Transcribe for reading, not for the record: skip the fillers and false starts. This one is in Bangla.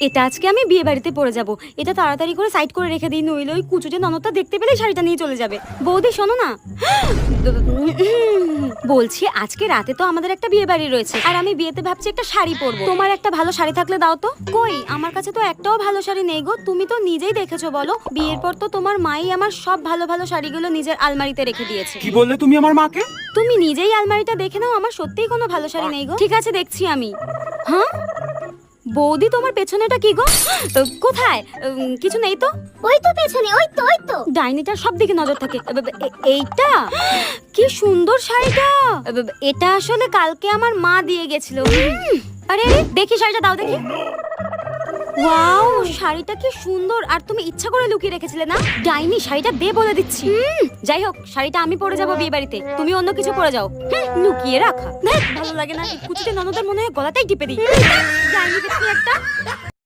এটা আজকে আমি বিয়ে বাড়িতে পরে যাব। এটা তাড়াতাড়ি করে সাইড করে রেখে দিই, নইলে ওই কুচুটে ননদটা দেখতে পেলে শাড়িটা নিয়ে চলে যাবে। বৌদি শোনো না, বলছি আজকে রাতে তো আমাদের একটা বিয়ে বাড়ি রয়েছে, আর আমি বিয়েতে ভাবছি একটা শাড়ি পরবো। তোমার একটা ভালো শাড়ি থাকলে দাও তো। কই, আমার কাছে তো একটাও ভালো শাড়ি নেই গো। তুমি তো নিজেই দেখেছো, বলো বিয়ের পর তো তোমার মাই আমার সব ভালো ভালো শাড়িগুলো নিজের আলমারিতে রেখে দিয়েছে। কি বললে তুমি আমার মাকে? তুমি নিজেই আলমারিটা দেখে নাও, আমার সত্যিই কোনো ভালো শাড়ি নেই গো। ঠিক আছে, দেখছি আমি। হ্যাঁ বৌদি, তোমার পেছনেটা কি গো? কোথায়? কিছু নেই তো। ওই তো পেছনে, ওই তো ডাইনিটার সব দিকে নজর থাকে। এইটা কি সুন্দর শাড়িটা। এটা আসলে কালকে আমার মা দিয়ে গেছিল। আরে আরে, দেখি শাড়িটা দাও দেখি। ওয়াও, শাড়িটা কি সুন্দর। আর তুমি ইচ্ছা করে লুকিয়ে রেখেছিলে না? ডাইনি, শাড়িটা দে বলে দিচ্ছি। যাই হোক, শাড়িটা আমি পরে যাবো বিয়ে বাড়িতে, তুমি অন্য কিছু পরে যাও। লুকিয়ে রাখা ভালো লাগে না। কুচিতে ননদের মনে হয় গলাটাই টিপে দিই। ডাইনি দেখি একটা।